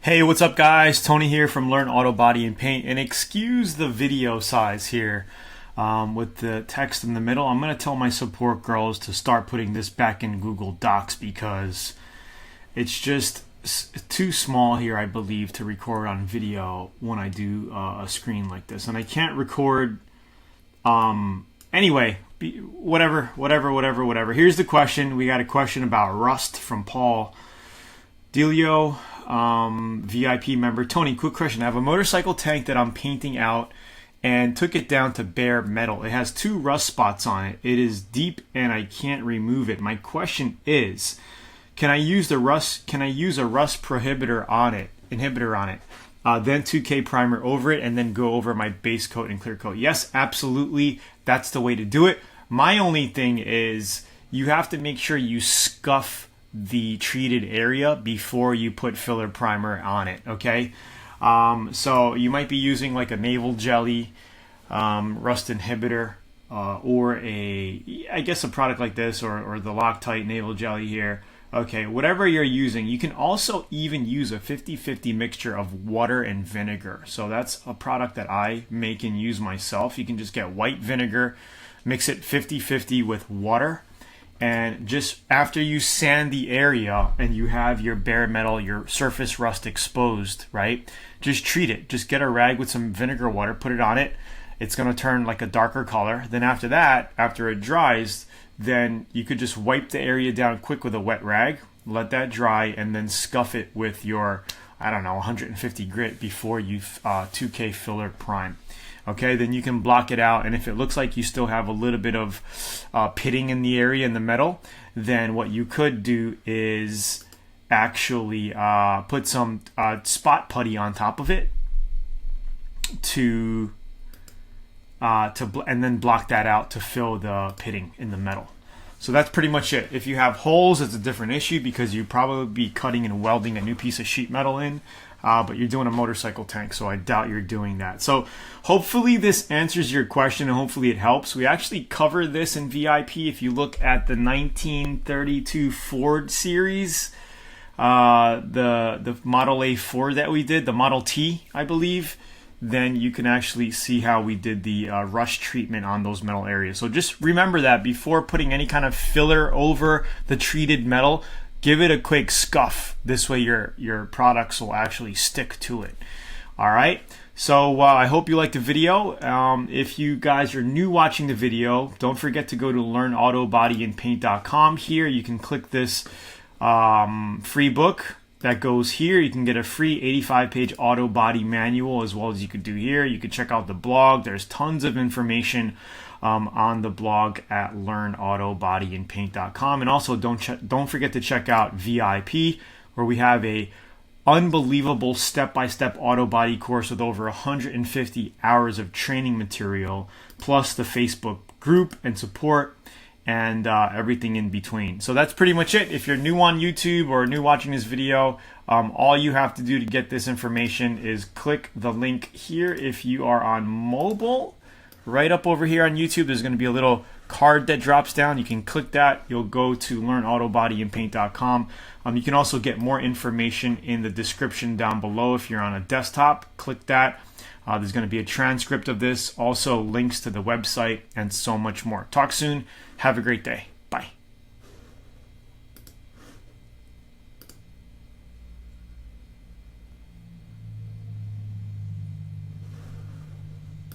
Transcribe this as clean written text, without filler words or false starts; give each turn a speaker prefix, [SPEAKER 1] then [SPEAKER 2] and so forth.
[SPEAKER 1] Hey, what's up guys? Tony here from Learn Auto Body and Paint, and excuse the video size here with the text in the middle. I'm going to tell my support girls to start putting this back in Google Docs because it's just too small here, I believe, to record on video when I do a screen like this. And I can't record, anyway, whatever. Here's the question. We got a question about rust from Paul Delio. VIP member. Tony, quick question. I have a motorcycle tank that I'm painting out and took it down to bare metal. It has 2 rust spots on it. It is deep and I can't remove it. My question is, can I use a rust inhibitor on it, then 2K primer over it and then go over my base coat and clear coat? Yes, absolutely. That's the way to do it. My only thing is you have to make sure you scuff the treated area before you put filler primer on it, okay? So you might be using like a Naval Jelly rust inhibitor or I guess a product like this or the Loctite Naval Jelly here. Okay, whatever you're using. You can also even use a 50-50 mixture of water and vinegar. So that's a product that I make and use myself. You can just get white vinegar, mix it 50-50 with water, and just after you sand the area and you have your bare metal, your surface rust exposed, right? Just treat it. Just get a rag with some vinegar water, put it on it. It's going to turn like a darker color. Then after that, after it dries, then you could just wipe the area down quick with a wet rag, let that dry, and then scuff it with your, I don't know, 150 grit before you 2K filler prime. Okay, then you can block it out, and if it looks like you still have a little bit of pitting in the area in the metal, then what you could do is actually put some spot putty on top of it and then block that out to fill the pitting in the metal. So that's pretty much it. If you have holes, it's a different issue because you probably be cutting and welding a new piece of sheet metal in. But you're doing a motorcycle tank, so I doubt you're doing that. So hopefully this answers your question and hopefully it helps. We actually cover this in VIP. If you look at the 1932 Ford series, the Model A Ford that we did, the Model T, I believe, then you can actually see how we did the rust treatment on those metal areas. So just remember that before putting any kind of filler over the treated metal, give it a quick scuff. This way your products will actually stick to it. All right. So I hope you liked the video. If you guys are new watching the video, don't forget to go to learnautobodyandpaint.com. Here you can click this free book that goes here. You can get a free 85-page auto body manual as well as you could do here. You could check out the blog. There's tons of information on the blog at learnautobodyandpaint.com. And also don't forget to check out VIP, where we have a unbelievable step-by-step auto body course with over 150 hours of training material, plus the Facebook group and support and everything in between. So that's pretty much it. If you're new on YouTube or new watching this video, all you have to do to get this information is click the link here. If you are on mobile, right up over here on YouTube, there's going to be a little card that drops down. You can click that. You'll go to learnautobodyandpaint.com. You can also get more information in the description down below. If you're on a desktop, click that. There's going to be a transcript of this, also links to the website, and so much more. Talk soon. Have a great day.